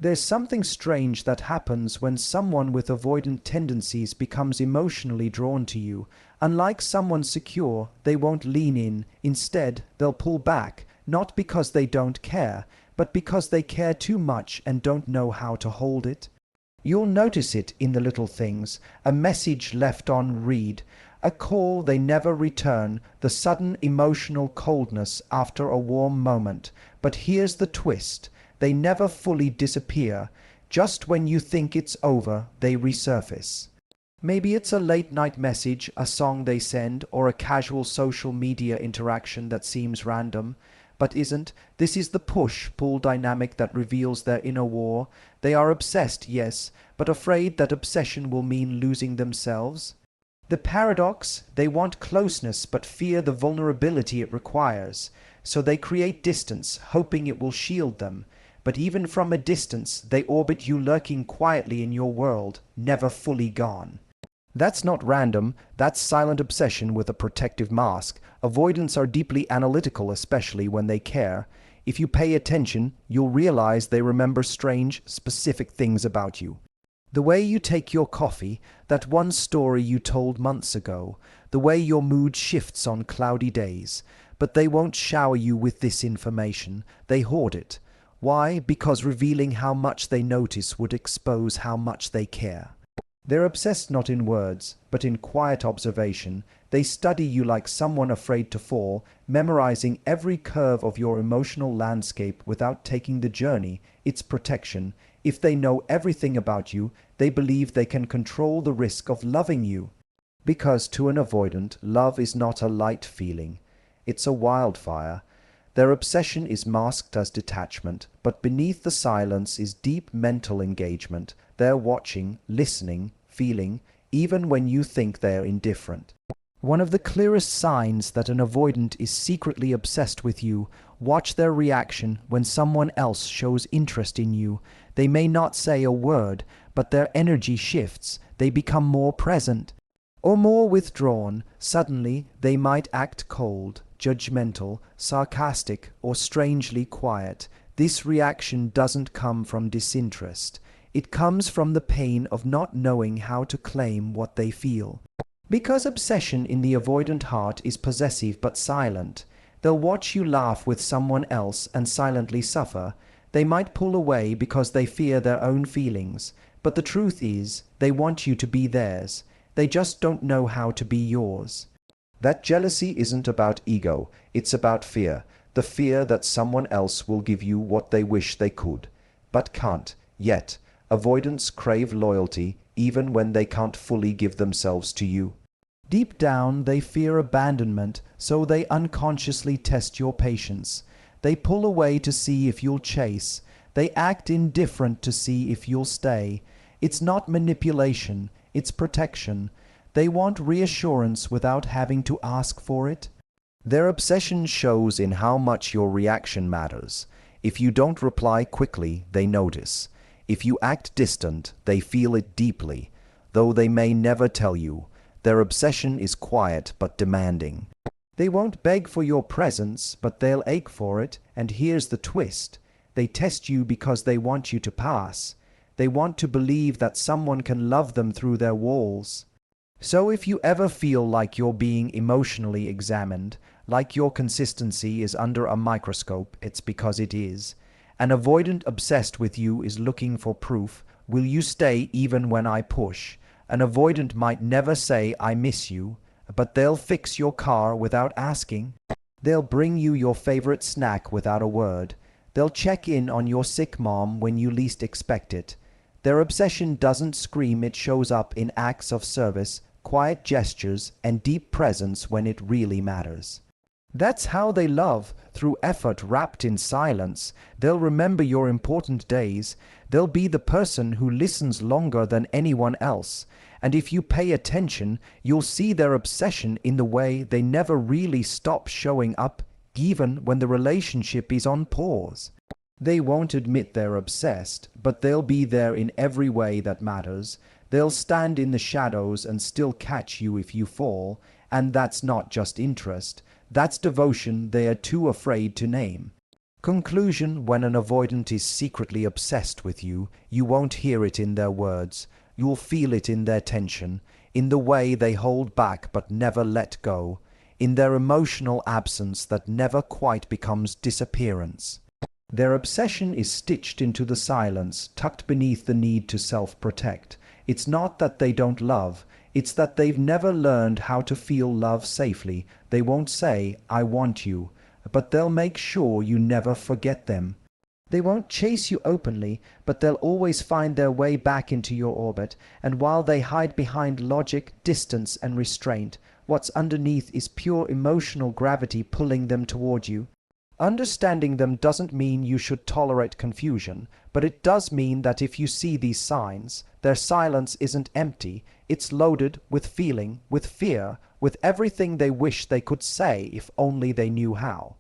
There's something strange that happens when someone with avoidant tendencies becomes emotionally drawn to you. Unlike someone secure, they won't lean in. Instead, they'll pull back, not because they don't care, but because they care too much and don't know how to hold it. You'll notice it in the little things: a message left on read, a call they never return, the sudden emotional coldness after a warm moment. But here's the twist: they never fully disappear. Just when you think it's over, they resurface. Maybe it's a late-night message, a song they send, or a casual social media interaction that seems random, but isn't. This is the push-pull dynamic that reveals their inner war. They are obsessed, yes, but afraid that obsession will mean losing themselves. The paradox: they want closeness but fear the vulnerability it requires. So they create distance, hoping it will shield them. But even from a distance, they orbit you, lurking quietly in your world, never fully gone. That's not random, that's silent obsession with a protective mask. Avoidants are deeply analytical, especially when they care. If you pay attention, you'll realize they remember strange, specific things about you. The way you take your coffee, that one story you told months ago, the way your mood shifts on cloudy days. But they won't shower you with this information, they hoard it. Why? Because revealing how much they notice would expose how much they care. They're obsessed not in words, but in quiet observation. They study you like someone afraid to fall, memorizing every curve of your emotional landscape without taking the journey. It's protection. If they know everything about you, they believe they can control the risk of loving you. Because to an avoidant, love is not a light feeling. It's a wildfire. Their obsession is masked as detachment, but beneath the silence is deep mental engagement. They're watching, listening, feeling, even when you think they're indifferent. One of the clearest signs that an avoidant is secretly obsessed with you: watch their reaction when someone else shows interest in you. They may not say a word, but their energy shifts. They become more present or more withdrawn. Suddenly, they might act cold, judgmental, sarcastic, or strangely quiet. This reaction doesn't come from disinterest. It comes from the pain of not knowing how to claim what they feel. Because obsession in the avoidant heart is possessive but silent. They'll watch you laugh with someone else and silently suffer. They might pull away because they fear their own feelings. But the truth is, they want you to be theirs. They just don't know how to be yours. That jealousy isn't about ego, it's about fear. The fear that someone else will give you what they wish they could, but can't, yet. Avoidants crave loyalty, even when they can't fully give themselves to you. Deep down, they fear abandonment, so they unconsciously test your patience. They pull away to see if you'll chase. They act indifferent to see if you'll stay. It's not manipulation, it's protection. They want reassurance without having to ask for it. Their obsession shows in how much your reaction matters. If you don't reply quickly, they notice. If you act distant, they feel it deeply, though they may never tell you. Their obsession is quiet but demanding. They won't beg for your presence, but they'll ache for it. And here's the twist: they test you because they want you to pass. They want to believe that someone can love them through their walls. So if you ever feel like you're being emotionally examined, like your consistency is under a microscope, it's because it is. An avoidant obsessed with you is looking for proof. Will you stay even when I push? An avoidant might never say, I miss you, but they'll fix your car without asking. They'll bring you your favorite snack without a word. They'll check in on your sick mom when you least expect it. Their obsession doesn't scream, it shows up in acts of service, quiet gestures, and deep presence when it really matters. That's how they love, through effort wrapped in silence. They'll remember your important days. They'll be the person who listens longer than anyone else. And if you pay attention, you'll see their obsession in the way they never really stop showing up, even when the relationship is on pause. They won't admit they're obsessed, but they'll be there in every way that matters. They'll stand in the shadows and still catch you if you fall. And that's not just interest. That's devotion they are too afraid to name. Conclusion: when an avoidant is secretly obsessed with you, you won't hear it in their words. You'll feel it in their tension, in the way they hold back but never let go, in their emotional absence that never quite becomes disappearance. Their obsession is stitched into the silence, tucked beneath the need to self-protect. It's not that they don't love, it's that they've never learned how to feel love safely. They won't say, "I want you," but they'll make sure you never forget them. They won't chase you openly, but they'll always find their way back into your orbit, and while they hide behind logic, distance, and restraint, what's underneath is pure emotional gravity pulling them toward you. Understanding them doesn't mean you should tolerate confusion, but it does mean that if you see these signs, their silence isn't empty, it's loaded with feeling, with fear, with everything they wish they could say if only they knew how.